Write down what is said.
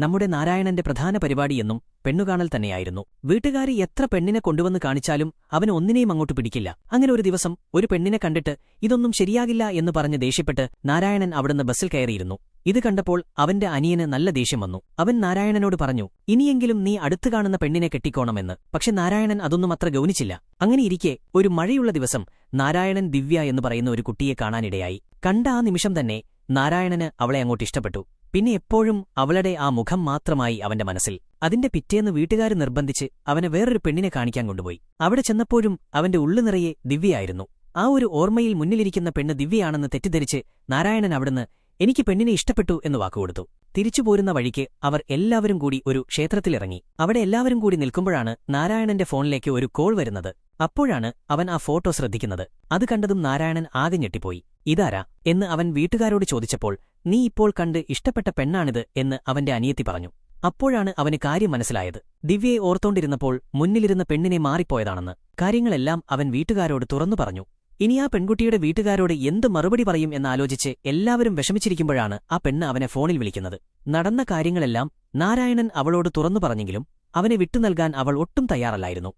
നമ്മുടെ നാരായണന്റെ പ്രധാന പരിപാടിയെന്നും പെണ്ണുകാണൽ തന്നെയായിരുന്നു. വീട്ടുകാരി എത്ര പെണ്ണിനെ കൊണ്ടുവന്ന് കാണിച്ചാലും അവന് ഒന്നിനെയും അങ്ങോട്ട് പിടിക്കില്ല. അങ്ങനെ ഒരു ദിവസം ഒരു പെണ്ണിനെ കണ്ടിട്ട് ഇതൊന്നും ശരിയാകില്ല എന്ന് പറഞ്ഞ് ദേഷ്യപ്പെട്ട് നാരായണൻ അവിടുന്ന് ബസ്സിൽ കയറിയിരുന്നു. ഇത് കണ്ടപ്പോൾ അവന്റെ അനിയന് നല്ല ദേഷ്യം വന്നു. അവൻ നാരായണനോട് പറഞ്ഞു, ഇനിയെങ്കിലും നീ അടുത്തു കാണുന്ന പെണ്ണിനെ കെട്ടിക്കോണമെന്ന്. പക്ഷെ നാരായണൻ അതൊന്നും അത്ര ഗൗനിച്ചില്ല. അങ്ങനെയിരിക്കെ ഒരു മഴയുള്ള ദിവസം നാരായണൻ ദിവ്യ എന്ന് പറയുന്ന ഒരു കുട്ടിയെ കാണാനിടയായി. കണ്ട ആ നിമിഷം തന്നെ നാരായണന് അവളെ അങ്ങോട്ട് ഇഷ്ടപ്പെട്ടു. പിന്നെ എപ്പോഴും അവളുടെ ആ മുഖം മാത്രമായി അവന്റെ മനസ്സിൽ. അതിന്റെ പിറ്റേന്ന് വീട്ടുകാര് നിർബന്ധിച്ച് അവനെ വേറൊരു പെണ്ണിനെ കാണിക്കാൻ കൊണ്ടുപോയി. അവിടെ ചെന്നപ്പോഴും അവന്റെ ഉള്ളു നിറയെ ദിവ്യയായിരുന്നു. ആ ഒരു ഓർമ്മയിൽ മുന്നിലിരിക്കുന്ന പെണ്ണ് ദിവ്യയാണെന്ന് തെറ്റിദ്ധരിച്ച് നാരായണൻ അവിടുന്ന് എനിക്ക് പെണ്ണിനെ ഇഷ്ടപ്പെട്ടു എന്ന് വാക്കുകൊടുത്തു. തിരിച്ചുപോരുന്ന വഴിക്ക് അവർ എല്ലാവരും കൂടി ഒരു ക്ഷേത്രത്തിലിറങ്ങി. അവിടെ എല്ലാവരും കൂടി നിൽക്കുമ്പോഴാണ് നാരായണന്റെ ഫോണിലേക്ക് ഒരു കോൾ വരുന്നത്. അപ്പോഴാണ് അവൻ ആ ഫോട്ടോ ശ്രദ്ധിക്കുന്നത്. അത് കണ്ടതും നാരായണൻ ആകെ ഞെട്ടിപ്പോയി. ഇതാരാ എന്ന് അവൻ വീട്ടുകാരോട് ചോദിച്ചപ്പോൾ നീ ഇപ്പോൾ കണ്ട് ഇഷ്ടപ്പെട്ട പെണ്ണാണിത് എന്ന് അവന്റെ അനിയത്തി പറഞ്ഞു. അപ്പോഴാണ് അവന് കാര്യം മനസ്സിലായത്. ദിവ്യയെ ഓർത്തോണ്ടിരുന്നപ്പോൾ മുന്നിലിരുന്ന പെണ്ണിനെ മാറിപ്പോയതാണെന്ന്. കാര്യങ്ങളെല്ലാം അവൻ വീട്ടുകാരോട് തുറന്നു പറഞ്ഞു. ഇനി ആ പെൺകുട്ടിയുടെ വീട്ടുകാരോട് എന്ത് മറുപടി പറയും എന്നാലോചിച്ച് എല്ലാവരും വിഷമിച്ചിരിക്കുമ്പോഴാണ് ആ പെണ്ണ് അവനെ ഫോണിൽ വിളിക്കുന്നത്. നടന്ന കാര്യങ്ങളെല്ലാം നാരായണൻ അവളോട് തുറന്നു പറഞ്ഞെങ്കിലും അവനെ വിട്ടുനൽകാൻ അവൾ ഒട്ടും തയ്യാറല്ലായിരുന്നു.